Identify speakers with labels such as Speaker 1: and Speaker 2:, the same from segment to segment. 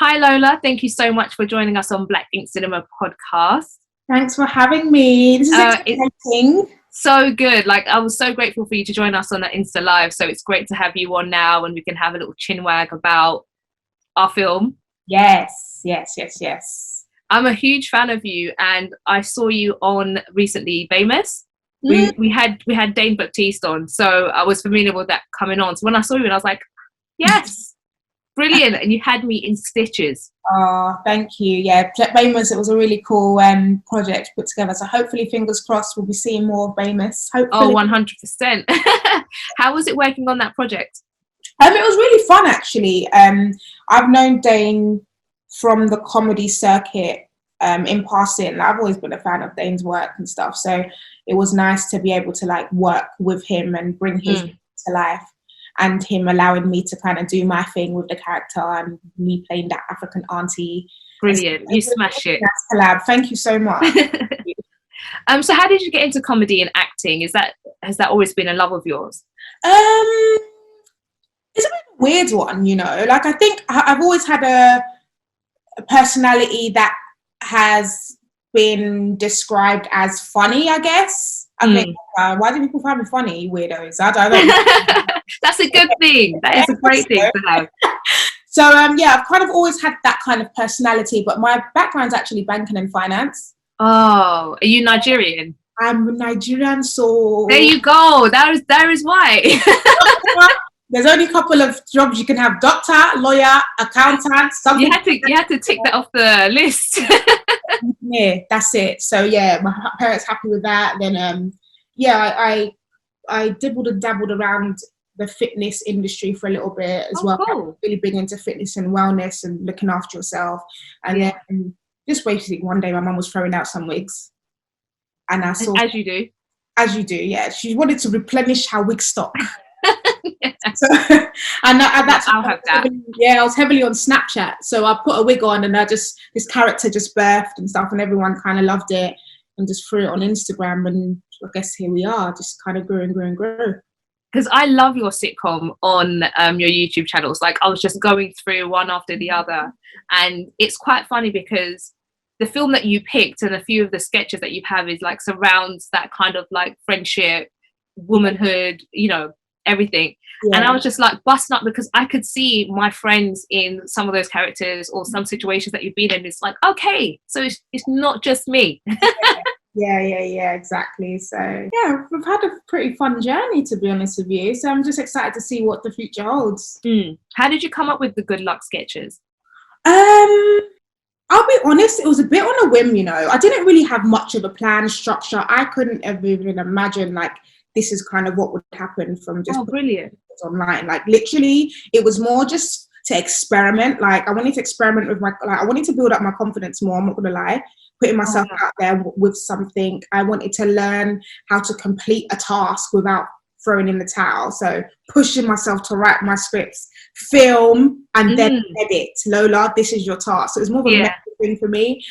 Speaker 1: Hi Lola, thank you so much for joining us on Black Ink Cinema podcast.
Speaker 2: Thanks for having me. This is exciting.
Speaker 1: So good. Like, I was so grateful for you to join us on that Insta Live. So it's great to have you on now and we can have a little chinwag about our film.
Speaker 2: Yes.
Speaker 1: I'm a huge fan of you and I saw you on recently Famous. We had Dane Baptiste on, so I was familiar with that coming on. So when I saw you, I was like, yes, brilliant. And you had me in stitches.
Speaker 2: Oh, thank you. Yeah, Famous, it was a really cool project put together. So hopefully, fingers crossed, we'll be seeing more of Famous. Hopefully.
Speaker 1: Oh, 100%. How was it working on that project?
Speaker 2: It was really fun, actually. I've known Dane from the comedy circuit in passing. I've always been a fan of Dane's work and stuff. So it was nice to be able to like work with him and bring his to life, and him allowing me to kind of do my thing with the character and me playing that African auntie.
Speaker 1: Brilliant. You smashed it.
Speaker 2: Collab. Thank you so much.
Speaker 1: So how did you get into comedy and acting? Has that always been a love of yours?
Speaker 2: It's a bit of a weird one, you know. Like, I think I've always had a personality that has been described as funny, I guess. I think, why do people find me funny, weirdos? I don't know.
Speaker 1: That's a good thing. That is a great thing to have.
Speaker 2: So, yeah, I've kind of always had that kind of personality, but my background's actually banking and finance.
Speaker 1: Oh, are you Nigerian?
Speaker 2: I'm Nigerian, so...
Speaker 1: There you go. That is why.
Speaker 2: There's only a couple of jobs you can have: doctor, lawyer, accountant, something.
Speaker 1: You had to tick that off the list.
Speaker 2: Yeah, that's it. So yeah, my parents happy with that. Then I dibbled and dabbled around the fitness industry for a little bit as well.
Speaker 1: Cool.
Speaker 2: I'm really big into fitness and wellness and looking after yourself. And then just basically one day my mum was throwing out some wigs, and I saw,
Speaker 1: as you do,
Speaker 2: yeah, she wanted to replenish her wig stock. So, and that's
Speaker 1: I'll have that.
Speaker 2: I was heavily on Snapchat, so I put a wig on and this character just birthed and stuff, and everyone kind of loved it and just threw it on Instagram, and I guess here we are, just kind of grew and grew and grew.
Speaker 1: Because I love your sitcom on your YouTube channels. Like, I was just going through one after the other, and it's quite funny because the film that you picked and a few of the sketches that you have is like surrounds that kind of like friendship, womanhood, you know, everything. And I was just like busting up because I could see my friends in some of those characters or some situations that you've been in. It's like, okay, so it's not just me.
Speaker 2: Yeah, exactly. So yeah, we've had a pretty fun journey, to be honest with you. So I'm just excited to see what the future holds.
Speaker 1: How did you come up with the Good Luck sketches?
Speaker 2: I'll be honest, it was a bit on a whim, you know. I didn't really have much of a plan, structure. I couldn't ever even imagine like this is kind of what would happen from just
Speaker 1: brilliant
Speaker 2: online. Like, literally, it was more just to experiment. Like, I wanted to experiment with I wanted to build up my confidence more. I'm not gonna lie, putting myself out there with something. I wanted to learn how to complete a task without throwing in the towel. So pushing myself to write my scripts, film, and then edit. Lola, this is your task. So it was more of a mental thing for me.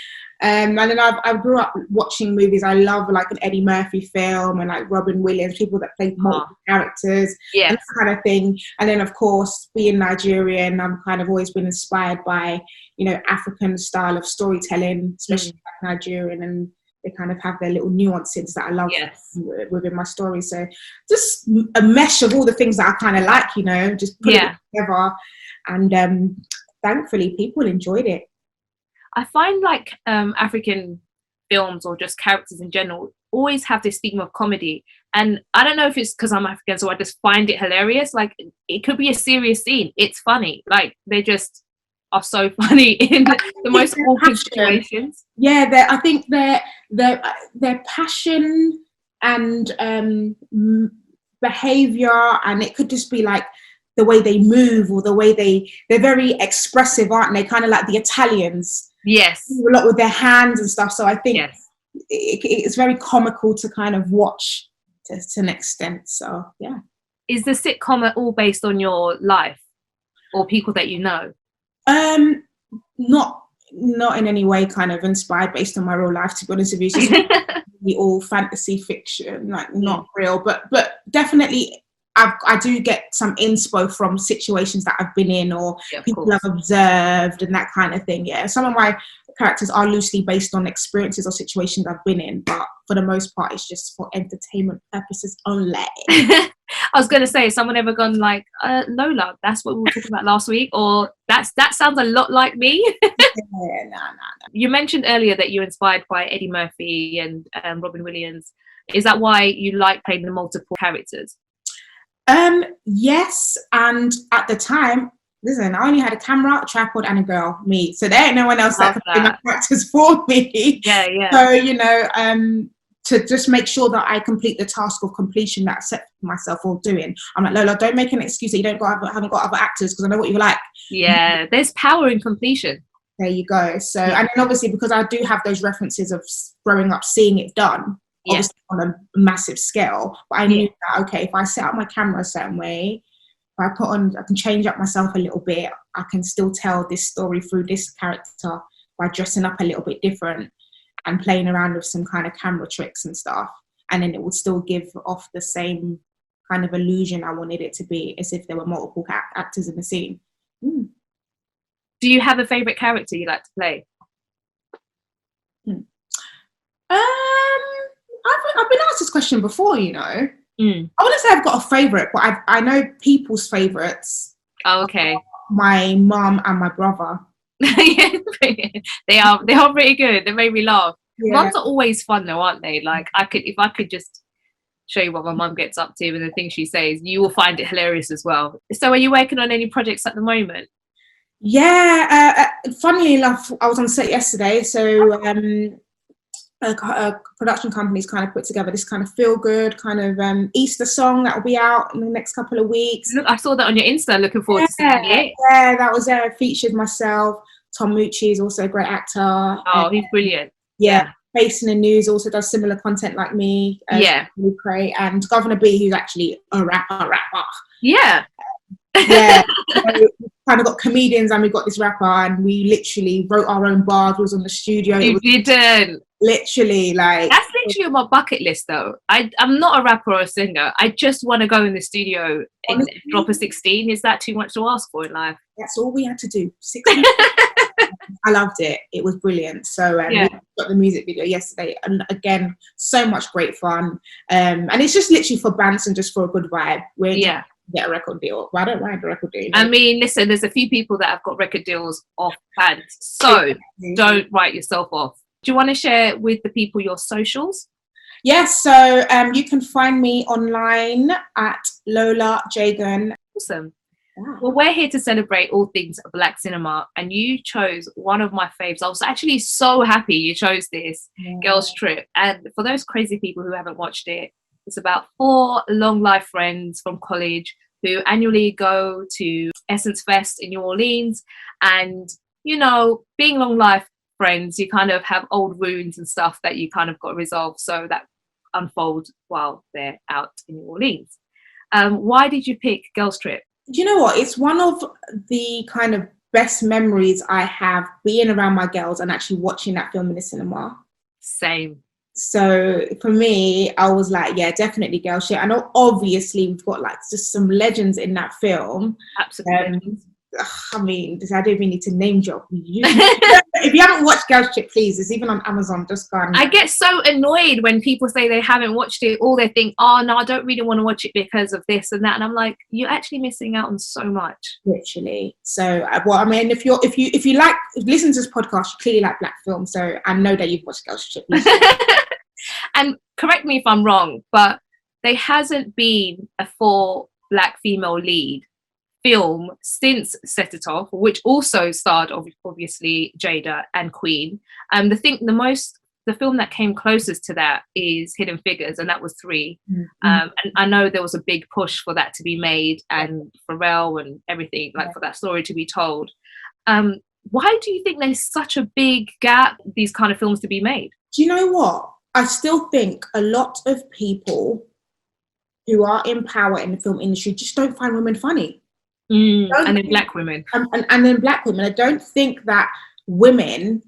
Speaker 2: And then I grew up watching movies. I love like an Eddie Murphy film and like Robin Williams, people that play multiple characters, and that kind of thing. And then, of course, being Nigerian, I've kind of always been inspired by, you know, African style of storytelling, especially like Nigerian, and they kind of have their little nuances that I love within my story. So just a mesh of all the things that I kind of like, you know, just put it together. And thankfully, people enjoyed it.
Speaker 1: I find like African films or just characters in general always have this theme of comedy, and I don't know if it's because I'm African, so I just find it hilarious. Like, it could be a serious scene, it's funny. Like, they just are so funny in the most awkward situations.
Speaker 2: Yeah, I think their passion and behavior, and it could just be like the way they move or the way they're very expressive, aren't they? Kind of like the Italians.
Speaker 1: Yes.
Speaker 2: A lot with their hands and stuff. So I think it's very comical to kind of watch to an extent. So yeah.
Speaker 1: Is the sitcom at all based on your life or people that you know?
Speaker 2: Not in any way kind of inspired based on my real life, to be honest with you. It's just all fantasy fiction, like not real, but definitely I do get some inspo from situations that I've been in, or people I've observed and that kind of thing. Yeah, some of my characters are loosely based on experiences or situations I've been in, but for the most part, it's just for entertainment purposes only.
Speaker 1: I was going to say, has someone ever gone like, Lola, that's what we were talking about last week, or that sounds a lot like me?
Speaker 2: No.
Speaker 1: You mentioned earlier that you're inspired by Eddie Murphy and Robin Williams. Is that why you like playing the multiple characters?
Speaker 2: Yes, and at the time, listen, I only had a camera, a tripod, and a girl, me. So there ain't no one else that could play my characters for me.
Speaker 1: Yeah.
Speaker 2: So, you know, to just make sure that I complete the task of completion that I set for myself or doing, I'm like, Lola, don't make an excuse that you haven't got other actors, because I know what you like.
Speaker 1: Yeah, there's power in completion.
Speaker 2: There you go. So, and then obviously, because I do have those references of growing up seeing it done, obviously on a massive scale, but I knew that, okay, if I set up my camera a certain way, if I can change up myself a little bit, I can still tell this story through this character by dressing up a little bit different and playing around with some kind of camera tricks and stuff, and then it would still give off the same kind of illusion I wanted it to be, as if there were multiple actors in the scene.
Speaker 1: Do you have a favorite character you like to play?
Speaker 2: I've been asked this question before, you know. I wouldn't say I've got a favourite, but I know people's favourites.
Speaker 1: Oh, okay.
Speaker 2: My mum and my brother.
Speaker 1: They are pretty good. They made me laugh.
Speaker 2: Yeah.
Speaker 1: Mums are always fun though, aren't they? Like, if I could just show you what my mum gets up to and the things she says, you will find it hilarious as well. So are you working on any projects at the moment?
Speaker 2: Yeah, funnily enough, I was on set yesterday, so a production company's kind of put together this kind of feel-good kind of Easter song that will be out in the next couple of weeks.
Speaker 1: Look, I saw that on your Insta. Looking forward to seeing it.
Speaker 2: Yeah, that was featured myself. Tom Mucci is also a great actor.
Speaker 1: Oh, he's brilliant.
Speaker 2: Yeah. Face in the News also does similar content like me. Really great. And Governor B, who's actually a rapper.
Speaker 1: Yeah.
Speaker 2: Yeah. So we kind of got comedians and we got this rapper, and we literally wrote our own bars. We was on the studio.
Speaker 1: You didn't.
Speaker 2: Literally, like,
Speaker 1: that's literally on my bucket list though. I'm not a rapper or a singer. I just want to go in the studio and drop a 16. Is that too much to ask for in life?
Speaker 2: That's all we had to do. 16. I loved it. It was brilliant. So we got the music video yesterday, and again, so much great fun. And it's just literally for bands and just for a good vibe. We're get a record deal. Well, I don't mind a record deal.
Speaker 1: I mean, listen, there's a few people that have got record deals off bands, so don't write yourself off. Do you want to share with the people your socials?
Speaker 2: Yes, so you can find me online at LOLA JAGUN.
Speaker 1: Awesome. Wow. Well, we're here to celebrate all things Black cinema, and you chose one of my faves. I was actually so happy you chose this, Girls Trip. And for those crazy people who haven't watched it, it's about 4 long life friends from college who annually go to Essence Fest in New Orleans. And, you know, being long life friends, you kind of have old wounds and stuff that you kind of got to resolve, so that unfold while they're out in New Orleans. Why did you pick Girls Trip?
Speaker 2: Do you know what? It's one of the kind of best memories I have being around my girls and actually watching that film in the cinema.
Speaker 1: Same.
Speaker 2: So for me, I was like, yeah, definitely Girls Trip. I know obviously we've got like just some legends in that film.
Speaker 1: Absolutely.
Speaker 2: I mean, I don't even need to name drop you. If you haven't watched Girls Trip, please, it's even on Amazon. Just go on.
Speaker 1: I get so annoyed when people say they haven't watched it, or they think, oh no, I don't really want to watch it because of this and that, and I'm like, you're actually missing out on so much. Literally.
Speaker 2: So, well, I mean, if you like listen to this podcast, you clearly like Black films, so I know that you've watched Girls Trip.
Speaker 1: And correct me if I'm wrong, but there hasn't been a 4 Black female lead film since Set It Off, which also starred obviously Jada and Queen. The film that came closest to that is Hidden Figures, and that was 3. And I know there was a big push for that to be made, and Pharrell and everything, like for that story to be told. Why do you think there's such a big gap, these kind of films to be made?
Speaker 2: Do you know what? I still think a lot of people who are in power in the film industry just don't find women funny.
Speaker 1: And then Black women.
Speaker 2: And then Black women. I don't think that women,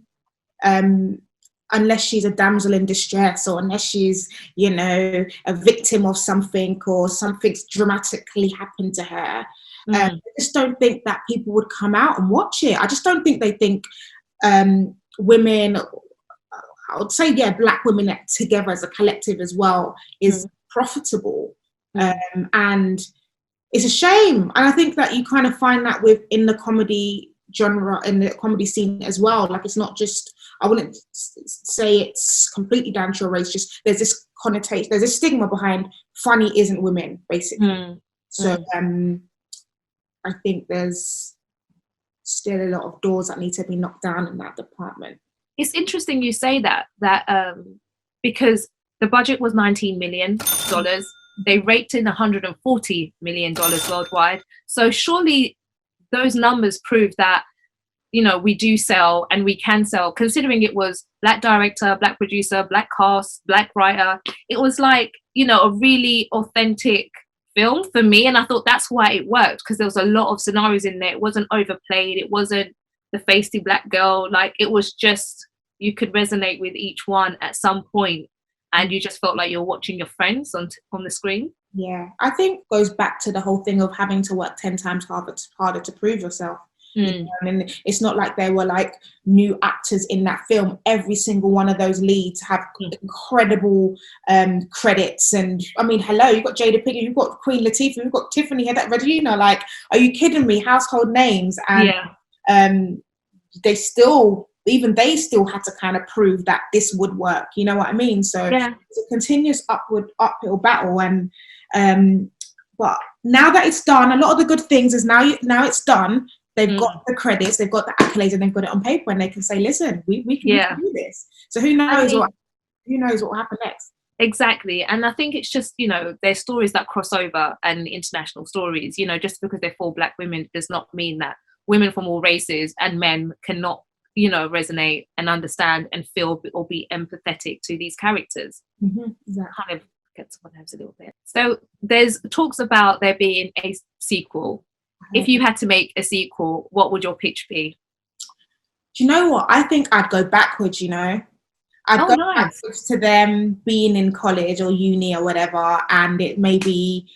Speaker 2: I unless she's a damsel in distress, or unless she's, you know, a victim of something, or something's dramatically happened to her. I just don't think that people would come out and watch it. I just don't think they think women, I would say, yeah, Black women together as a collective as well is profitable. And it's a shame. And I think that you kind of find that within the comedy genre, in the comedy scene as well. Like, it's not just, I wouldn't say it's completely down to your race, just there's this connotation, there's a stigma behind funny isn't women, basically. So I think there's still a lot of doors that need to be knocked down in that department.
Speaker 1: It's interesting you say that because the budget was $19 million. They raked in $140 million worldwide. So surely those numbers prove that, you know, we do sell and we can sell, considering it was Black director, Black producer, Black cast, Black writer. It was like, you know, a really authentic film for me. And I thought that's why it worked, because there was a lot of scenarios in there. It wasn't overplayed. It wasn't the feisty Black girl. Like, it was just, you could resonate with each one at some point, and you just felt like you're watching your friends on the screen.
Speaker 2: Yeah, I think it goes back to the whole thing of having to work 10 times harder to prove yourself. You know? And it's not like there were like new actors in that film. Every single one of those leads have incredible credits. And I mean, hello, you've got Jada Pinkett, you've got Queen Latifah, you've got Tiffany Haddish. Like, are you kidding me? Household names. And they still had to kind of prove that this would work. You know what I mean? So it's a continuous uphill battle. And but now that it's done, a lot of the good things is now it's done. They've got the credits, they've got the accolades, and they've got it on paper, and they can say, listen, we can do this. So who knows what will happen next?
Speaker 1: Exactly. And I think it's just, you know, there's stories that cross over, and international stories. You know, just because they're 4 Black women does not mean that women from all races and men cannot, you know, resonate and understand and feel or be empathetic to these characters.
Speaker 2: Exactly.
Speaker 1: Kind of gets on my nerves a little bit. So there's talks about there being a sequel. If you had to make a sequel, what would your pitch be?
Speaker 2: Do you know what? I think I'd go backwards, you know. I'd go backwards to them being in college or uni or whatever, and it may be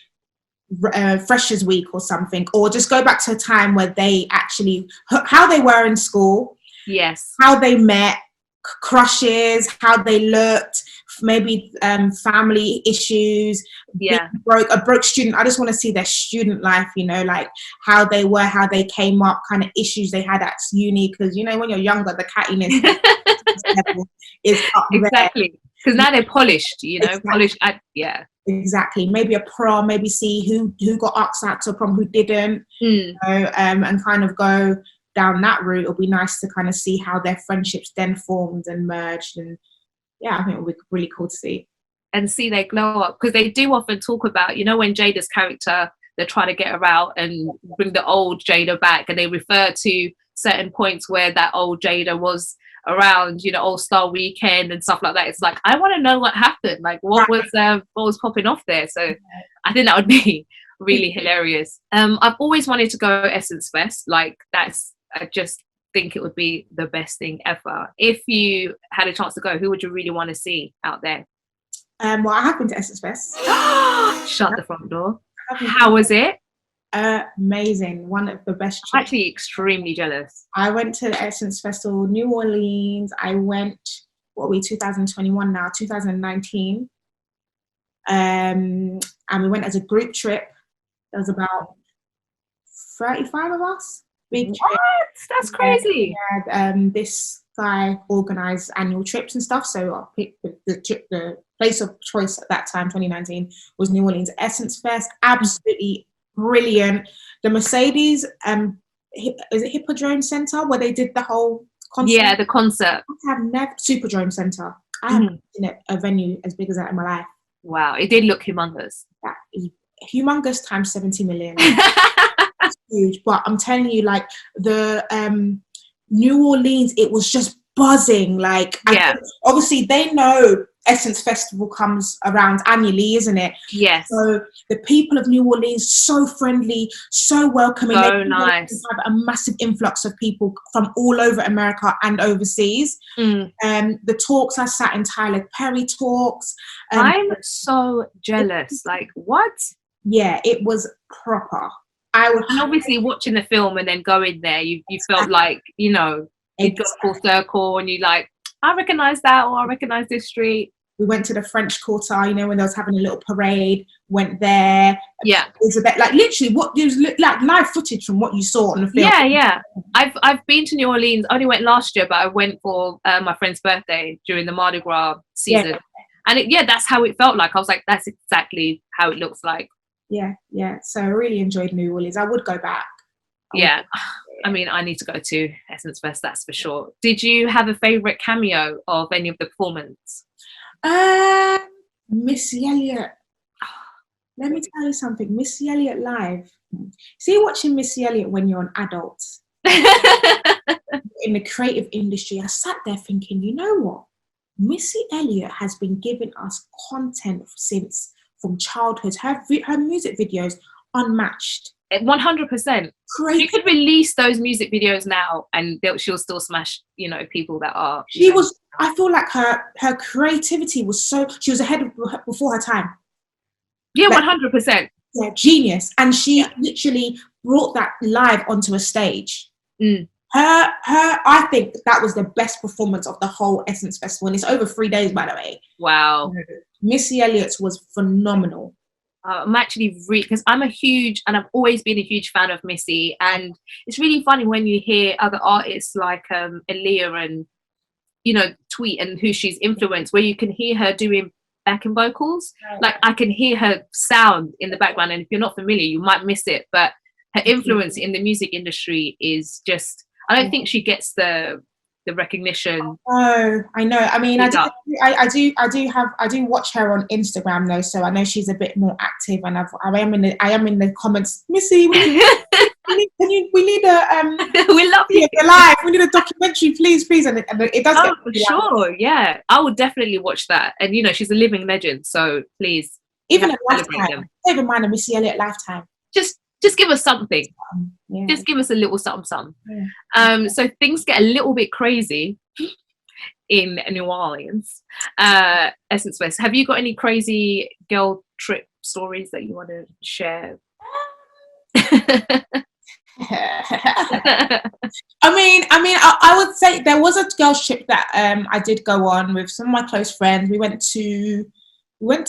Speaker 2: Freshers Week or something, or just go back to a time where they actually, how they were in school, how they met, crushes, how they looked, maybe family issues, a broke student. I just want to see their student life, you know, like how they were, how they came up, kind of issues they had at uni, because, you know, when you're younger, the cattiness is up
Speaker 1: exactly, because now they're polished, you know. Polished
Speaker 2: exactly. Maybe a prom, maybe see who got asked out to a prom, who didn't, you know, and kind of go down that route. It'll be nice to kind of see how their friendships then formed and merged. And I think it would be really cool to see.
Speaker 1: And see they glow up, because they do often talk about, you know, when Jada's character, they try to get her out and bring the old Jada back, and they refer to certain points where that old Jada was around, you know, All-Star Weekend and stuff like that. It's like, I want to know what happened, like what was popping off there. So I think that would be really hilarious. I've always wanted to go Essence Fest. Like, I just think it would be the best thing ever. If you had a chance to go, who would you really want to see out there?
Speaker 2: Well, I have been to Essence Fest.
Speaker 1: Shut the front door. How was it?
Speaker 2: Amazing. One of the best.
Speaker 1: I'm actually extremely jealous.
Speaker 2: I went to the Essence Festival, New Orleans. I went, 2021 now, 2019. And we went as a group trip. There was about 35 of us. Big trip.
Speaker 1: That's crazy.
Speaker 2: This guy organised annual trips and stuff, so I picked the place of choice at that time, 2019, was New Orleans. Essence Fest, absolutely brilliant. The Mercedes, is it Hippodrome Centre, where they did the whole concert? Yeah,
Speaker 1: the concert.
Speaker 2: I have never, Superdrome Centre. I haven't seen a venue as big as that in my life.
Speaker 1: Wow, it did look humongous.
Speaker 2: That is humongous times 70 million. Huge. But I'm telling you, like, the New Orleans, it was just buzzing. Like,
Speaker 1: yeah,
Speaker 2: obviously they know Essence Festival comes around annually, isn't it?
Speaker 1: yes.
Speaker 2: So the people of New Orleans, so friendly, so welcoming.
Speaker 1: So
Speaker 2: they
Speaker 1: nice.
Speaker 2: have a massive influx of people from all over America and overseas. The talks, I sat in Tyler Perry talks.
Speaker 1: I'm so jealous. Like, what?
Speaker 2: Yeah, it was proper.
Speaker 1: And obviously watching the film and then going there, you felt like, you know, you got full circle and you like, I recognise that, or I recognise this street.
Speaker 2: We went to the French Quarter, you know, when they was having a little parade, went there.
Speaker 1: Yeah.
Speaker 2: It was a bit like literally what you like live footage from what you saw on the film.
Speaker 1: Yeah, yeah. I've been to New Orleans. I only went last year, but I went for my friend's birthday during the Mardi Gras season.
Speaker 2: Yeah.
Speaker 1: And that's how it felt like. I was like, that's exactly how it looks like.
Speaker 2: Yeah, yeah. So I really enjoyed New Orleans. I would go back.
Speaker 1: I mean, I need to go to Essence Fest, that's for sure. Did you have a favourite cameo of any of the performance?
Speaker 2: Missy Elliott. Let me tell you something. Missy Elliott live. See, watching Missy Elliott when you're an adult in the creative industry, I sat there thinking, you know what? Missy Elliott has been giving us content since from childhood. Her music videos unmatched.
Speaker 1: 100%. You could release those music videos now and she'll still smash, you know, people that are. I feel like her creativity was she was ahead before her time. Yeah, like, 100%. Yeah, genius. And she literally brought that live onto a stage. I think that was the best performance of the whole Essence Festival. And it's over 3 days, by the way. Wow. Missy Elliott's was phenomenal. I'm actually because I'm I've always been a huge fan of Missy, and it's really funny when you hear other artists like Aaliyah and, you know, tweet and who she's influenced, where you can hear her doing backing vocals. Right. Like I can hear her sound in the background, and if you're not familiar, you might miss it, but her influence in the music industry is just, I don't think she gets the recognition.
Speaker 2: Oh, I know. I mean, I do watch her on Instagram though, so I know she's a bit more active, and I am in the comments. Missy, we need a
Speaker 1: we love you
Speaker 2: live. We need a documentary, please, and it does.
Speaker 1: Oh, for sure, yeah. I would definitely watch that, and you know, she's a living legend, so please.
Speaker 2: Even a lifetime. Even mind a Missy Elliott lifetime.
Speaker 1: Just give us something. Yeah. Just give us a little something. Yeah. So things get a little bit crazy in New Orleans. Essence Fest. Have you got any crazy girl trip stories that you want to share?
Speaker 2: I would say there was a girls trip that I did go on with some of my close friends. We went to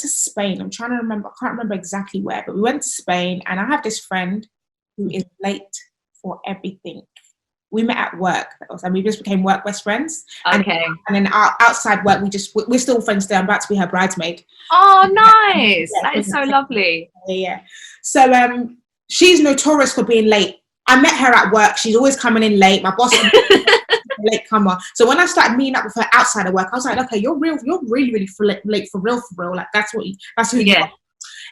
Speaker 2: Spain. I'm trying to remember. I can't remember exactly where, but we went to Spain, and I have this friend who is late for everything. We met at work, and we just became work best friends.
Speaker 1: Okay.
Speaker 2: And then outside work, we're still friends today. I'm about to be her bridesmaid.
Speaker 1: Oh, nice! Yeah, that is so lovely.
Speaker 2: Yeah. So she's notorious for being late. I met her at work. She's always coming in late. My boss. Late comer. So when I started meeting up with her outside of work, I was like, okay, you're really late for real. Like that's who you are.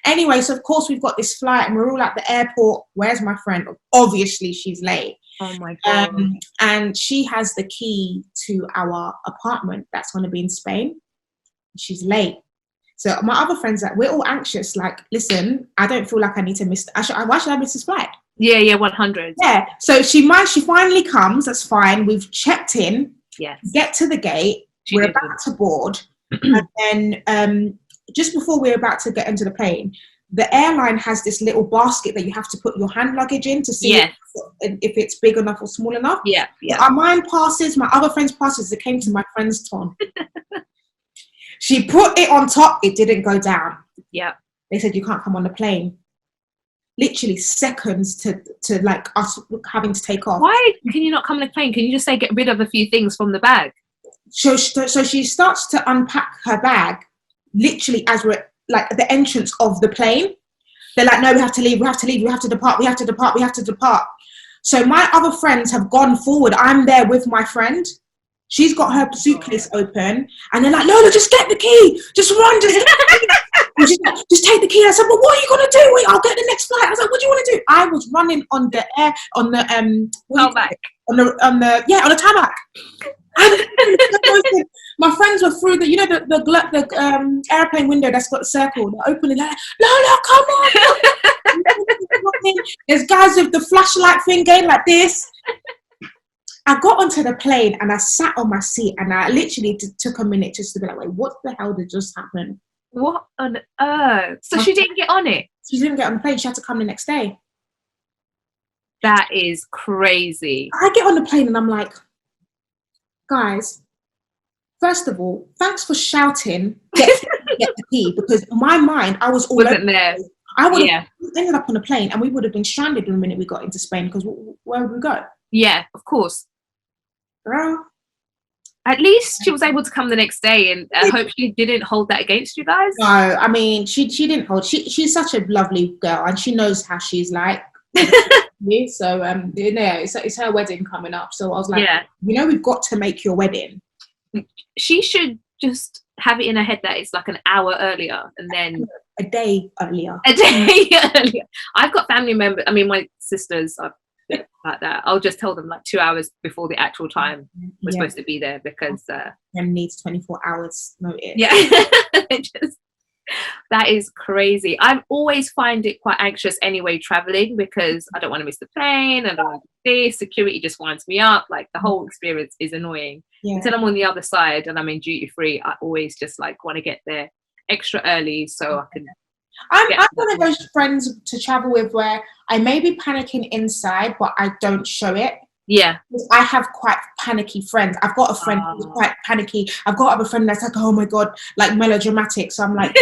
Speaker 2: Anyway, so of course we've got this flight and we're all at the airport. Where's my friend? Obviously she's late.
Speaker 1: Oh my god.
Speaker 2: And she has the key to our apartment that's going to be in Spain. She's late. So my other friends, like, we're all anxious. Like, listen, I don't feel like I need to miss. Why should I miss this flight?
Speaker 1: Yeah, 100.
Speaker 2: Yeah. So she finally comes. That's fine. We've checked in.
Speaker 1: Yes.
Speaker 2: Get to the gate. We're about to board, and then just before we're about to get into the plane, the airline has this little basket that you have to put your hand luggage in to see if it's big enough or small enough.
Speaker 1: Yeah.
Speaker 2: Mine passes. My other friend's passes. It came to my friend's turn. She put it on top. It didn't go down.
Speaker 1: Yeah.
Speaker 2: They said you can't come on the plane. Literally seconds to like us having to take off.
Speaker 1: Why can you not come on the plane? Can you just say get rid of a few things from the bag?
Speaker 2: So she starts to unpack her bag, literally as we're like at the entrance of the plane. They're like, no, we have to leave, we have to depart. So my other friends have gone forward. I'm there with my friend. She's got her suitcase open, and they're like, Lola, just get the key. Just run, just take the key. I said, well, what are you gonna do? Wait, I'll get the next flight. I was like, what do you want to do? I was running on the tarmac. And my friends were through the, you know, the airplane window that's got a circle. They're opening like, Lola, come on. There's guys with the flashlight thing going like this. I got onto the plane and I sat on my seat and I literally took a minute just to be like, wait, what the hell did just happen?
Speaker 1: What on earth? So she didn't get on it?
Speaker 2: She didn't get on the plane. She had to come the next day.
Speaker 1: That is crazy.
Speaker 2: I get on the plane and I'm like, guys, first of all, thanks for shouting, get the key, because in my mind, I was all
Speaker 1: Wasn't there.
Speaker 2: I would have ended up on a plane and we would have been stranded the minute we got into Spain, because where would we go?
Speaker 1: Yeah, of course.
Speaker 2: Girl.
Speaker 1: At least she was able to come the next day, and I hope she didn't hold that against you guys.
Speaker 2: No, I mean, she didn't hold. She's such a lovely girl and she knows how she's like. So it's her wedding coming up. So I was like, you know, we've got to make your wedding.
Speaker 1: She should just have it in her head that it's like an hour earlier and then
Speaker 2: a day earlier.
Speaker 1: I've got family members, I mean my sisters are like that. I'll just tell them like 2 hours before the actual time we're supposed to be there, because
Speaker 2: and needs 24 hours notice.
Speaker 1: That is crazy. I always find it quite anxious anyway traveling, because I don't want to miss the plane, I don't want to do this, security just winds me up, like the whole experience is annoying. Until I'm on the other side and I'm in duty free, I always just like want to get there extra early so I can.
Speaker 2: I'm one of those friends to travel with where I may be panicking inside but I don't show it. I have quite panicky friends. I've got a friend who's quite panicky. I've got other friend that's like, oh my god, like melodramatic. So I'm like,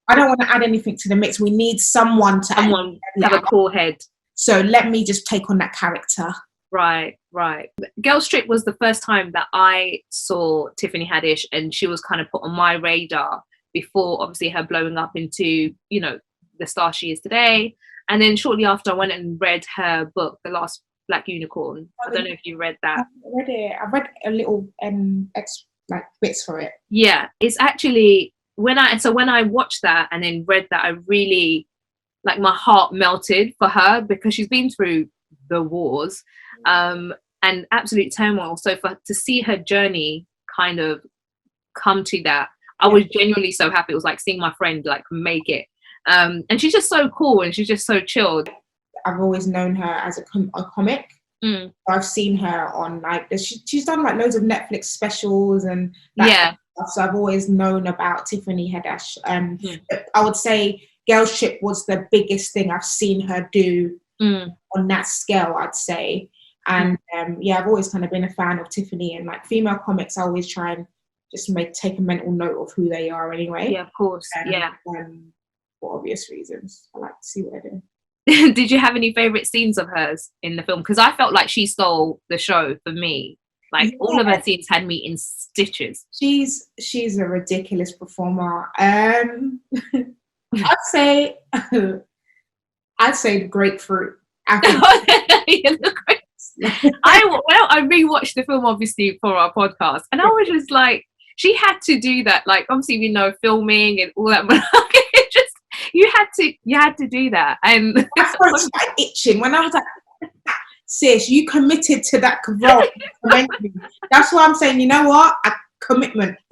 Speaker 2: I don't want to add anything to the mix. We need someone to
Speaker 1: have a cool head.
Speaker 2: So let me just take on that character.
Speaker 1: Right. Girls Trip was the first time that I saw Tiffany Haddish, and she was kind of put on my radar before obviously her blowing up into, you know, the star she is today. And then shortly after I went and read her book, The Last Black Unicorn. I don't know if you read that.
Speaker 2: I read it. I read a little like bits for it. Yeah,
Speaker 1: it's actually when I watched that and then read that, I really, like, my heart melted for her, because she's been through the wars and absolute turmoil. So to see her journey kind of come to that, I was genuinely so happy. It was like seeing my friend like make it. And she's just so cool and she's just so chilled.
Speaker 2: I've always known her as a comic. I've seen her on like she's done like loads of Netflix specials and stuff. So I've always known about Tiffany Haddish. I would say Girls Trip was the biggest thing I've seen her do on that scale, I'd say. And I've always kind of been a fan of Tiffany, and like female comics, I always try and just take a mental note of who they are anyway.
Speaker 1: Yeah, of course.
Speaker 2: For obvious reasons, I like to see what they're doing.
Speaker 1: Did you have any favorite scenes of hers in the film? Because I felt like she stole the show for me. Like all of her scenes had me in stitches.
Speaker 2: She's a ridiculous performer. I'd say the grapefruit.
Speaker 1: I rewatched the film obviously for our podcast, and I was just like, she had to do that. Like obviously we know filming and all that, but it just you had to do that. And
Speaker 2: that's why I was like itching when I was like, sis, you committed to that role. That's why I'm saying, you know what?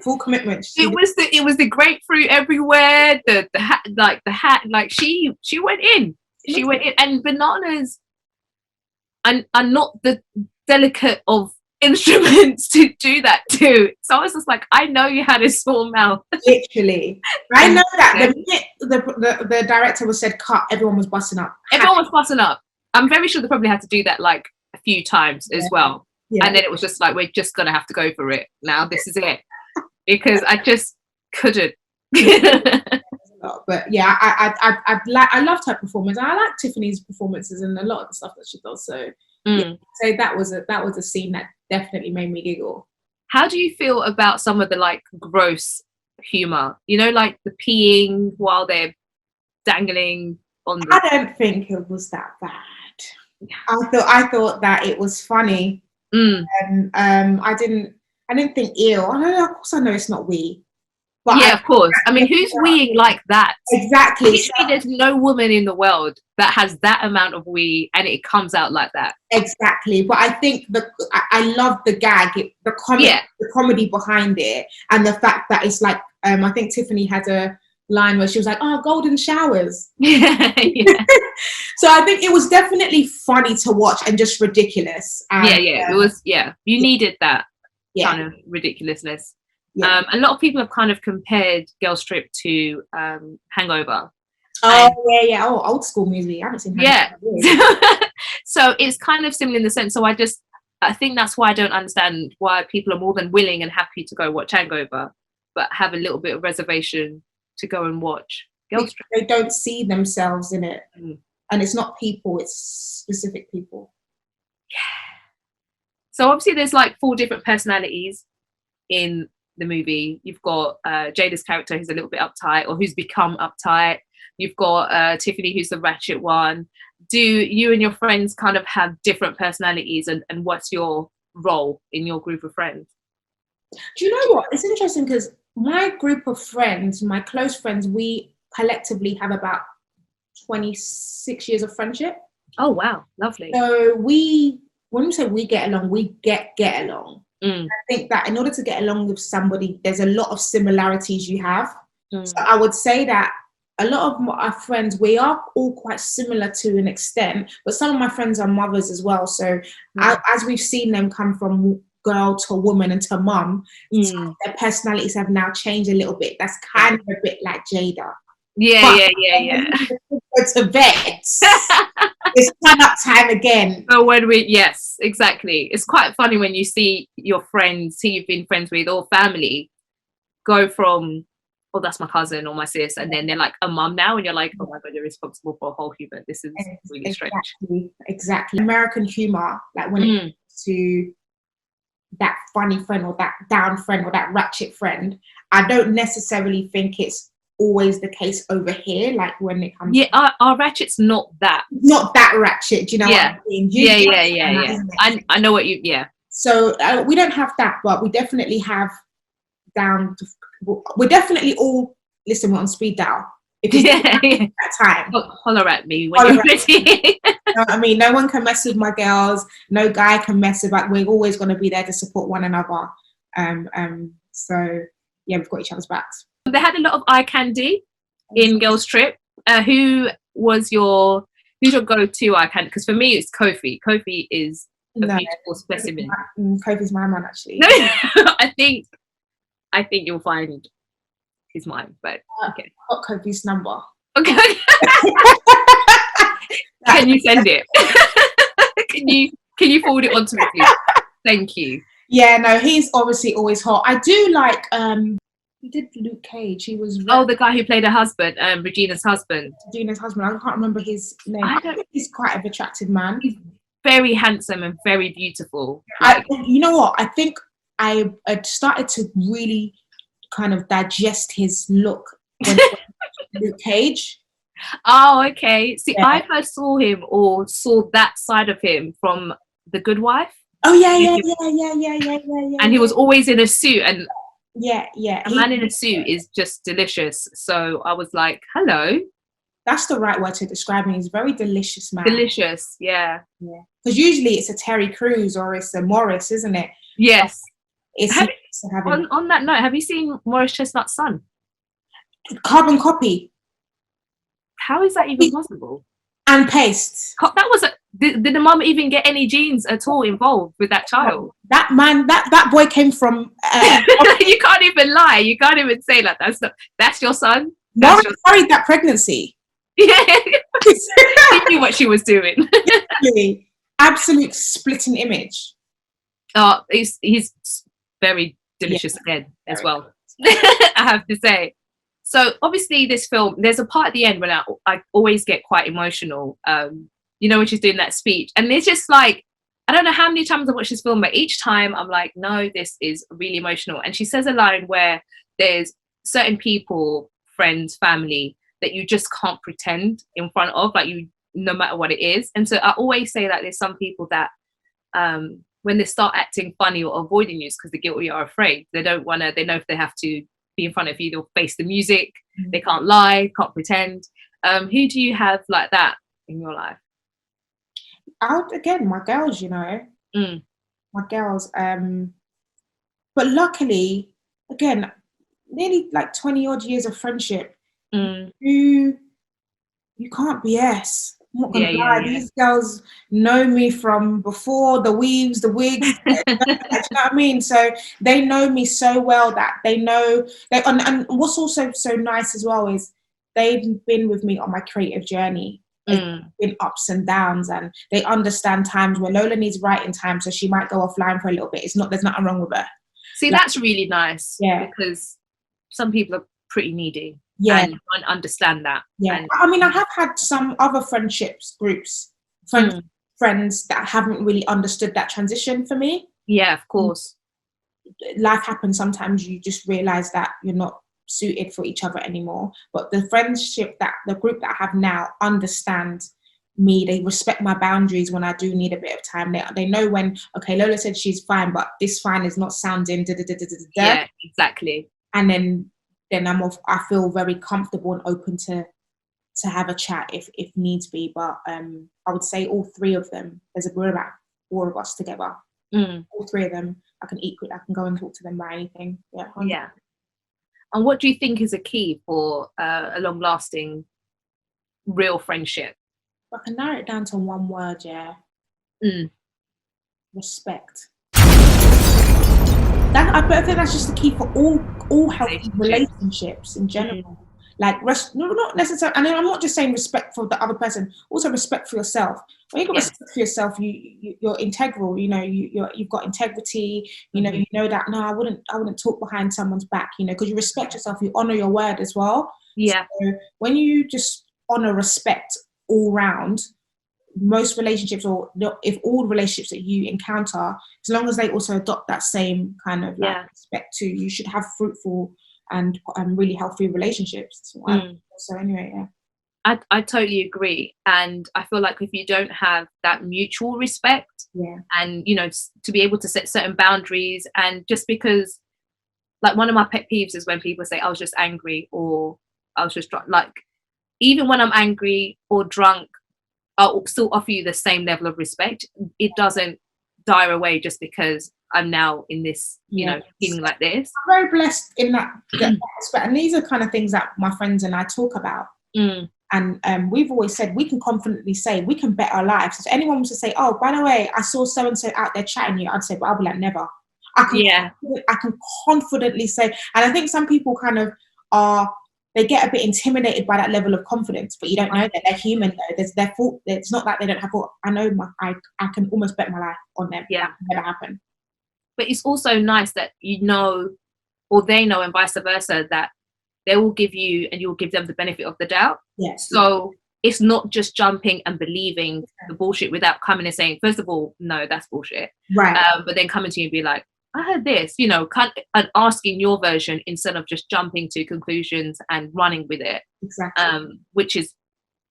Speaker 2: Full commitment.
Speaker 1: It was the grapefruit everywhere. The hat. Like she went in. She went in, and bananas are not the delicate of instruments to do that too. So I was just like, I know you had a small mouth.
Speaker 2: Literally, I know that the minute the director was said cut, everyone was busting up. I'm very sure they probably had to do that like a few times as well. And then it was just like, we're just gonna have to go for it now. This is it, because I just couldn't. But yeah, I loved her performance. I like Tiffany's performances and a lot of the stuff that she does. So so that was a scene that definitely made me giggle.
Speaker 1: How do you feel about some of the like gross humor? You know, like the peeing while they're dangling on the...
Speaker 2: I don't think it was that bad. I thought that it was funny. And I didn't think ew. I don't know, of course I know it's not we. But
Speaker 1: yeah, of course. I mean, who's weeing like that?
Speaker 2: Exactly.
Speaker 1: Literally, there's no woman in the world that has that amount of wee and it comes out like that.
Speaker 2: Exactly. But I think I love the gag, the comedy behind it, and the fact that it's like I think Tiffany had a line where she was like, "Oh, golden showers."
Speaker 1: Yeah.
Speaker 2: So I think it was definitely funny to watch and just ridiculous. And,
Speaker 1: it was. Yeah, you needed that
Speaker 2: yeah.
Speaker 1: kind of ridiculousness.
Speaker 2: Yeah.
Speaker 1: A lot of people have kind of compared Girls Trip to Hangover.
Speaker 2: Oh, yeah. Oh, old school movie. I haven't seen Hangover.
Speaker 1: Yeah. So it's kind of similar in the sense. So I think that's why I don't understand why people are more than willing and happy to go watch Hangover, but have a little bit of reservation to go and watch Girls Trip.
Speaker 2: They don't see themselves in it.
Speaker 1: Mm.
Speaker 2: And it's not people, it's specific people.
Speaker 1: Yeah. So obviously there's like 4 different personalities in the movie. You've got Jada's character who's a little bit uptight, or who's become uptight. You've got Tiffany, who's the ratchet one. Do you and your friends kind of have different personalities, and what's your role in your group of friends?
Speaker 2: Do you know what? It's interesting because my group of friends, my close friends, we collectively have about 26 years of friendship.
Speaker 1: Oh, wow. Lovely.
Speaker 2: So when we say we get along, we get along. I think that in order to get along with somebody, there's a lot of similarities you have. So I would say that a lot of our friends, we are all quite similar to an extent, but some of my friends are mothers as well. So as we've seen them come from girl to woman and to mum, their personalities have now changed a little bit. That's kind of a bit like Jada.
Speaker 1: Yeah.
Speaker 2: Go to bed. It's turn up time again.
Speaker 1: So yes, exactly. It's quite funny when you see your friends who you've been friends with or family go from, oh, that's my cousin or my sis, and then they're like a mum now, and you're like, oh my god, you're responsible for a whole human. This is really strange.
Speaker 2: Exactly. American humor, like when it comes to that funny friend or that down friend or that ratchet friend, I don't necessarily think it's always the case over here, like when it comes
Speaker 1: our ratchet's not that
Speaker 2: ratchet, do you know what I mean?
Speaker 1: I know what you
Speaker 2: so we don't have that, but we definitely have we're definitely all, listen, we're on speed dial if it's that time.
Speaker 1: Holler at me when you're ready.
Speaker 2: I mean, no one can mess with my girls, no guy can mess with, like, we're always going to be there to support one another. So yeah, we've got each other's backs.
Speaker 1: They had a lot of eye candy in Girls Trip. Who's your go-to eye candy? Because for me, it's Kofi. Kofi is a beautiful specimen.
Speaker 2: Kofi's my man, actually.
Speaker 1: No, I think you'll find he's mine. But okay,
Speaker 2: I've got Kofi's number.
Speaker 1: Okay. Can you send it? Can you forward it on to me, please? Thank you.
Speaker 2: Yeah, no, he's obviously always hot. I do like he did Luke Cage. He was
Speaker 1: the guy who played her husband, Regina's husband.
Speaker 2: Regina's husband. I can't remember his name. I think he's quite an attractive man.
Speaker 1: He's very handsome and very beautiful.
Speaker 2: You know what? I think I started to really kind of digest his look when Luke Cage.
Speaker 1: Oh, okay. See, I first saw him or saw that side of him from The Good Wife.
Speaker 2: Oh yeah.
Speaker 1: And he was always in a suit, and
Speaker 2: yeah.
Speaker 1: A man in a suit is just delicious. So I was like, hello.
Speaker 2: That's the right word to describe him. He's a very delicious man.
Speaker 1: Delicious, yeah.
Speaker 2: Because usually it's a Terry Crews or it's a Morris, isn't it?
Speaker 1: Yes.
Speaker 2: On
Speaker 1: that note, have you seen Morris Chestnut's son?
Speaker 2: Carbon copy.
Speaker 1: How is that even possible?
Speaker 2: And paste.
Speaker 1: That was did the mum even get any genes at all involved with that child?
Speaker 2: That man, that boy came from.
Speaker 1: You can't even lie. You can't even say like that's your son.
Speaker 2: Morris carried that pregnancy.
Speaker 1: Yeah, he knew what she was doing.
Speaker 2: Absolute splitting image.
Speaker 1: Oh, he's very delicious again as well. I have to say. So obviously this film, there's a part at the end when I always get quite emotional. When she's doing that speech, and it's just like, I don't know how many times I've watched this film, but each time I'm like, no, this is really emotional. And she says a line where there's certain people, friends, family, that you just can't pretend in front of, like no matter what it is. And so I always say that there's some people that when they start acting funny or avoiding you, it's because they're guilty or afraid. They don't want to, they know if they have to be in front of you, they'll face the music, they can't lie, can't pretend. Who do you have like that in your life?
Speaker 2: Again, my girls, you know.
Speaker 1: Mm.
Speaker 2: My girls. But luckily, again, nearly like 20 odd years of friendship, you can't BS. I'm not gonna lie. These girls know me from before the weaves, the wigs. You know what I mean? So they know me so well that they know. And what's also so nice as well is they've been with me on my creative journey. It's been ups and downs, and they understand times where Lola needs writing time, so she might go offline for a little bit. There's nothing wrong with her.
Speaker 1: See, that's really nice. Yeah, because some people are pretty needy. Yeah, and I understand that.
Speaker 2: Yeah, and I mean, I have had some other groups, friends that haven't really understood that transition for me.
Speaker 1: Yeah, of course.
Speaker 2: Life happens. Sometimes you just realize that you're not suited for each other anymore. But the group that I have now understand me. They respect my boundaries when I do need a bit of time. They know when, okay, Lola said she's fine, but this fine is not sounding
Speaker 1: Yeah, exactly.
Speaker 2: And then I feel very comfortable and open to have a chat if needs be. But I would say all three of them, we're about 4 of us together. All 3 of them, I can go and talk to them about anything. Yeah.
Speaker 1: Yeah. And what do you think is a key for a long-lasting, real friendship?
Speaker 2: I can narrow it down to one word, yeah. Respect. I think that's just the key for all healthy relationships in general. Like, not necessarily, and I'm not just saying respect for the other person, also respect for yourself. When you've got respect for yourself, you're integral. You know, you've got integrity. You know that I wouldn't talk behind someone's back. You know, because you respect yourself, you honor your word as well.
Speaker 1: Yeah.
Speaker 2: So when you just honor respect all round, most relationships, or if all relationships that you encounter, as long as they also adopt that same kind of respect too, you should have fruitful and really healthy relationships. So anyway, yeah.
Speaker 1: I totally agree, and I feel like if you don't have that mutual respect, and to be able to set certain boundaries, and just because, like, one of my pet peeves is when people say I was just angry or I was just drunk. Like, even when I'm angry or drunk, I'll still offer you the same level of respect. It doesn't die away just because I'm now in this, feeling like this.
Speaker 2: I'm very blessed in that aspect. And these are kind of things that my friends and I talk about. And we've always said, we can confidently say, we can bet our lives. If anyone was to say, oh, by the way, I saw so-and-so out there chatting you, I'd say, but I'll be like, never. I can confidently say, and I think some people kind of they get a bit intimidated by that level of confidence, but you don't know that they're human though. There's their fault. It's not that they don't have fault. I know I can almost bet my life on them.
Speaker 1: Yeah.
Speaker 2: That can never happen.
Speaker 1: But it's also nice that or they know, and vice versa, that they will give you and you'll give them the benefit of the doubt.
Speaker 2: Yes.
Speaker 1: So it's not just jumping and believing the bullshit without coming and saying, first of all, no, that's bullshit.
Speaker 2: Right.
Speaker 1: But then coming to you and be like, I heard this, and asking your version instead of just jumping to conclusions and running with it.
Speaker 2: Exactly.
Speaker 1: Which is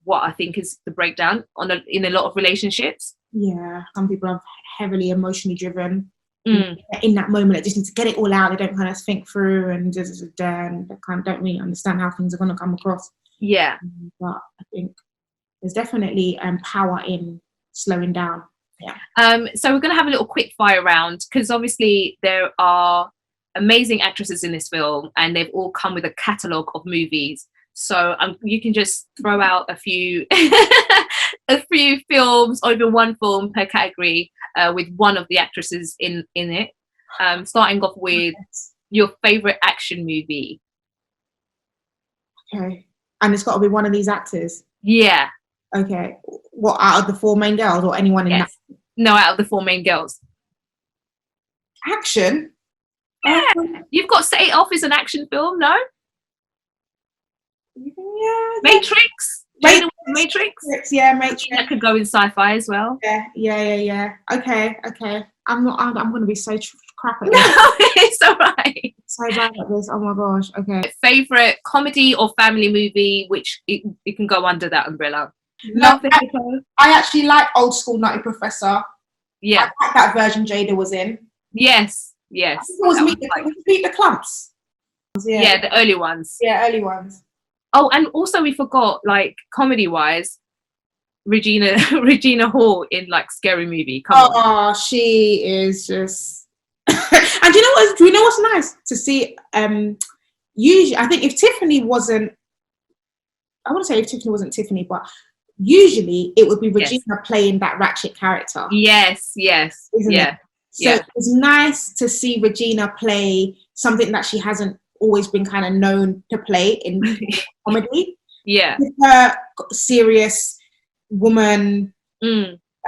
Speaker 1: what I think is the breakdown in a lot of relationships.
Speaker 2: Yeah, some people are heavily emotionally driven. In that moment, they just need to get it all out. They don't kind of think through and they kind of don't really understand how things are going to come across.
Speaker 1: Yeah.
Speaker 2: But I think there's definitely power in slowing down. Yeah.
Speaker 1: So we're going to have a little quick fire round, because obviously there are amazing actresses in this film and they've all come with a catalogue of movies. So you can just throw out a few films, or even one film per category with one of the actresses in it. Starting off with your favourite action movie.
Speaker 2: Okay. And it's got to be one of these actors?
Speaker 1: Yeah.
Speaker 2: Okay. What, out of the 4 main girls or anyone in that?
Speaker 1: No, out of the 4 main girls.
Speaker 2: Action?
Speaker 1: Yeah. You've got Set It Off as an action film, no?
Speaker 2: Yeah.
Speaker 1: Matrix? Matrix?
Speaker 2: Yeah, Matrix.
Speaker 1: That could go in sci-fi as well.
Speaker 2: Yeah. Okay. I'm going to be so crap at this.
Speaker 1: No, it's all right.
Speaker 2: So bad at this. Oh my gosh. Okay.
Speaker 1: Favorite comedy or family movie, which it can go under that umbrella.
Speaker 2: No, I actually like old school Nutty Professor.
Speaker 1: Yeah.
Speaker 2: I like that version Jada was in.
Speaker 1: Yes.
Speaker 2: It was Meet the Clumps.
Speaker 1: Yeah, the early ones.
Speaker 2: Yeah, early ones.
Speaker 1: Oh, and also we forgot, like, comedy wise, Regina Hall in like Scary Movie. Come on.
Speaker 2: Oh, she is just. And do you know what's nice to see? Usually, I think if Tiffany wasn't, I want to say if Tiffany wasn't Tiffany, but usually it would be Regina playing that ratchet character.
Speaker 1: Yes.
Speaker 2: Isn't it? So it's nice to see Regina play something that she hasn't always been kind of known to play in comedy.
Speaker 1: Yeah.
Speaker 2: With her serious woman,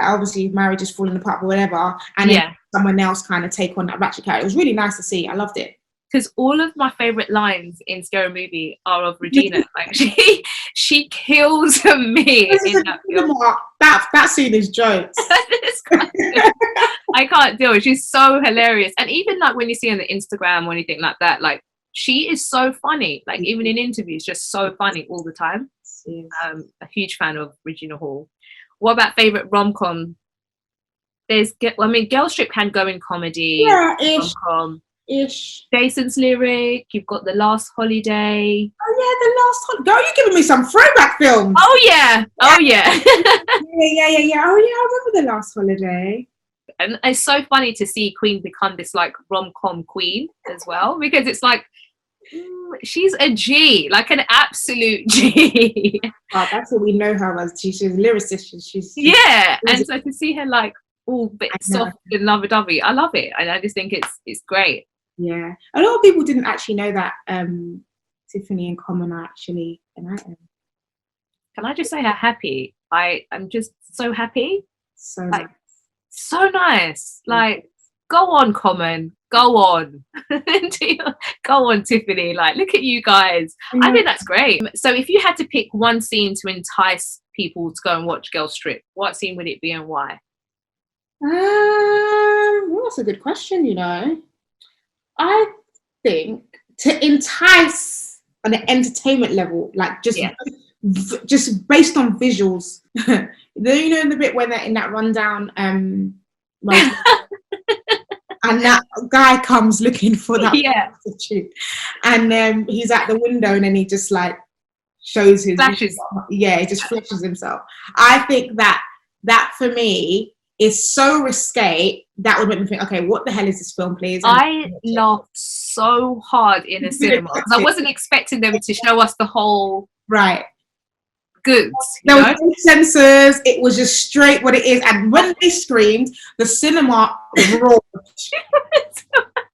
Speaker 2: obviously marriage is falling apart or whatever, and then someone else kind of take on that ratchet character. It was really nice to see. I loved it.
Speaker 1: Because all of my favorite lines in Scary Movie are of Regina. Like she kills me in that film.
Speaker 2: That scene is jokes.
Speaker 1: I can't deal with it. She's so hilarious. And even like when you see on the Instagram or anything like that, like she is so funny. Like even in interviews, just so funny all the time. A huge fan of Regina Hall. What about favorite rom-com? Girls Trip can go in comedy.
Speaker 2: Yeah,
Speaker 1: rom-com.
Speaker 2: Ish.
Speaker 1: Jason's Lyric, you've got The Last Holiday.
Speaker 2: Oh yeah, The Last Holiday. Girl, you're giving me some throwback films.
Speaker 1: Oh yeah.
Speaker 2: yeah. Oh yeah, I remember The Last Holiday.
Speaker 1: And it's so funny to see Queen become this like rom-com queen as well, because it's like she's a G, like an absolute G.
Speaker 2: Oh, that's what we know her as. She's a lyricist. She's
Speaker 1: and so to see her like all bit soft and lovey-dovey, I love it, and I just think it's great.
Speaker 2: Yeah, a lot of people didn't actually know that Tiffany and Common are actually an item.
Speaker 1: Can I just say how happy I'm just so happy.
Speaker 2: So
Speaker 1: like,
Speaker 2: nice.
Speaker 1: So nice. Like, go on, Common. Go on. Go on, Tiffany. Like, look at you guys. I think that's great. So if you had to pick one scene to entice people to go and watch Girls Trip, what scene would it be and why?
Speaker 2: Well, that's a good question, you know. I think to entice on an entertainment level, like just based on visuals. You know the bit when they're in that rundown, and that guy comes looking for that prostitute, and he's at the window, and then he just like shows his
Speaker 1: flashes.
Speaker 2: Yeah, he just flashes himself. I think that for me is so risque that would make me think, okay, what the hell is this film, please? And
Speaker 1: I laughed so hard in a cinema because I wasn't expecting them to show us the whole goods.
Speaker 2: There was no censors. It was just straight what it is. And when they screamed, the cinema roared.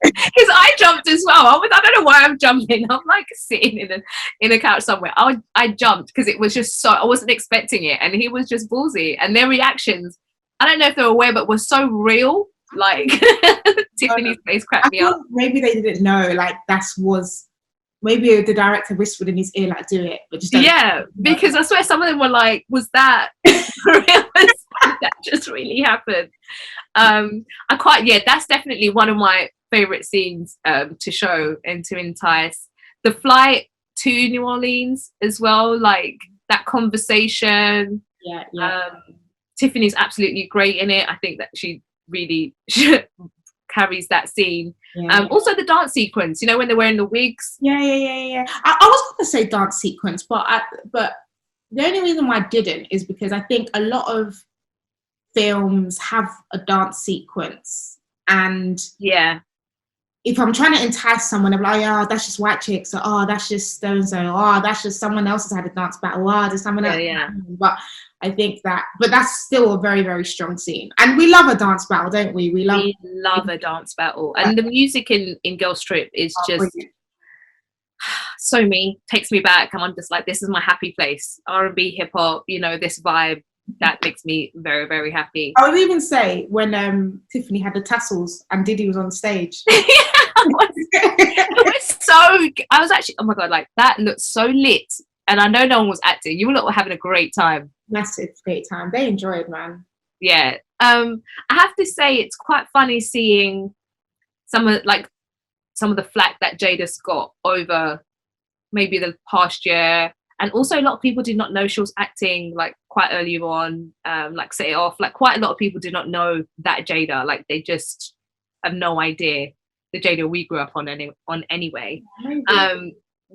Speaker 1: Because I jumped as well. I don't know why I'm jumping. I'm like sitting in a couch somewhere. I jumped because it was just so, I wasn't expecting it, and he was just ballsy. And their reactions, I don't know if they were aware, but were so real. Like Tiffany's face cracked me up.
Speaker 2: Maybe they didn't know. Like maybe the director whispered in his ear, like, do it, but just don't.
Speaker 1: Because I swear some of them were like, was that real? That just really happened. That's definitely one of my favorite scenes to show and to entice. The flight to New Orleans as well, like that conversation. Tiffany's absolutely great in it. I think that she really carries that scene. Also the dance sequence, you know, when they're wearing the wigs.
Speaker 2: I was going to say dance sequence, but the only reason why I didn't is because I think a lot of films have a dance sequence, and if I'm trying to entice someone, I'm like, oh, that's just white chicks, or oh, that's just so and so, oh, that's just someone else has had a dance battle, oh, there's someone else. But I think but that's still a very, very strong scene, and we love a dance battle, don't we? We love
Speaker 1: a dance battle, and the music in Girls Trip is just so me, takes me back, and I'm just like, this is my happy place. R&B, hip hop, you know, this vibe that makes me very, very happy.
Speaker 2: I would even say when Tiffany had the tassels and Diddy was on stage.
Speaker 1: I was actually, oh my god, like that looked so lit, and I know no one was acting. You lot were having a great time.
Speaker 2: Massive great time. They enjoyed, man.
Speaker 1: I have to say it's quite funny seeing some of the flack that Jada's got over maybe the past year, and also a lot of people did not know she was acting like quite early on, like Set It Off. Like quite a lot of people did not know that Jada, like they just have no idea the Jada we grew up on anyway.
Speaker 2: Maybe.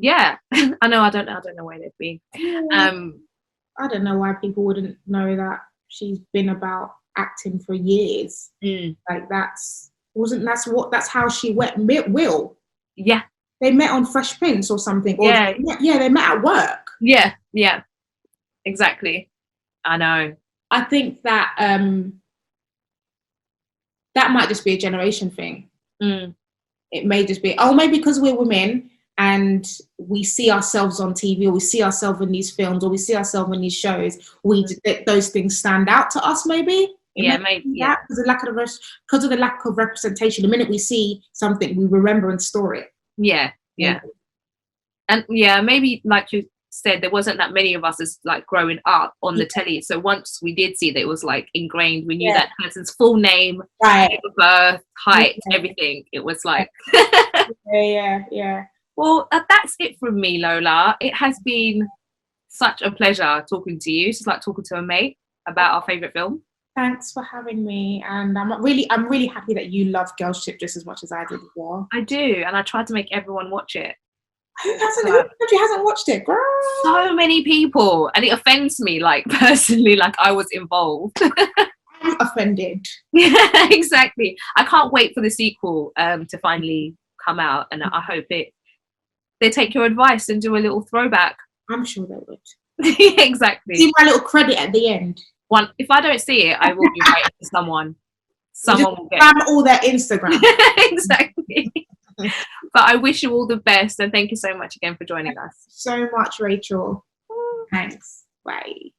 Speaker 1: Yeah, I don't know where they'd be.
Speaker 2: I don't know why people wouldn't know that she's been about acting for years. Like that's how she met Will.
Speaker 1: Yeah,
Speaker 2: they met on Fresh Prince or something. Or
Speaker 1: yeah,
Speaker 2: they met at work.
Speaker 1: Yeah, exactly. I know.
Speaker 2: I think that that might just be a generation thing. It may just be, maybe because we're women and we see ourselves on TV, or we see ourselves in these films, or we see ourselves in these shows, those things stand out to us, maybe.
Speaker 1: Maybe. Yeah.
Speaker 2: Because of the lack of representation. The minute we see something, we remember and store it.
Speaker 1: Yeah. And maybe like you said, there wasn't that many of us as like growing up on the telly. So once we did see that, it was like ingrained. We knew that person's full name, date of birth, height, everything. It was like
Speaker 2: yeah.
Speaker 1: Well, that's it from me, Lola. It has been such a pleasure talking to you. It's just like talking to a mate about our favourite film.
Speaker 2: Thanks for having me, and I'm really happy that you love Girls Trip just as much as I did as well.
Speaker 1: I do, and I tried to make everyone watch it.
Speaker 2: Who hasn't watched it, girl?
Speaker 1: So many people, and it offends me, like personally, like I was involved.
Speaker 2: I'm offended.
Speaker 1: Yeah, exactly. I can't wait for the sequel to finally come out, and I hope they take your advice and do a little throwback.
Speaker 2: I'm sure they would.
Speaker 1: Yeah, exactly.
Speaker 2: See my little credit at the end.
Speaker 1: If I don't see it, I will be waiting for someone. Someone will get
Speaker 2: spam all their Instagram.
Speaker 1: Exactly. But I wish you all the best, and thank you so much again for joining us.
Speaker 2: So much, Rachel. Thanks. Bye.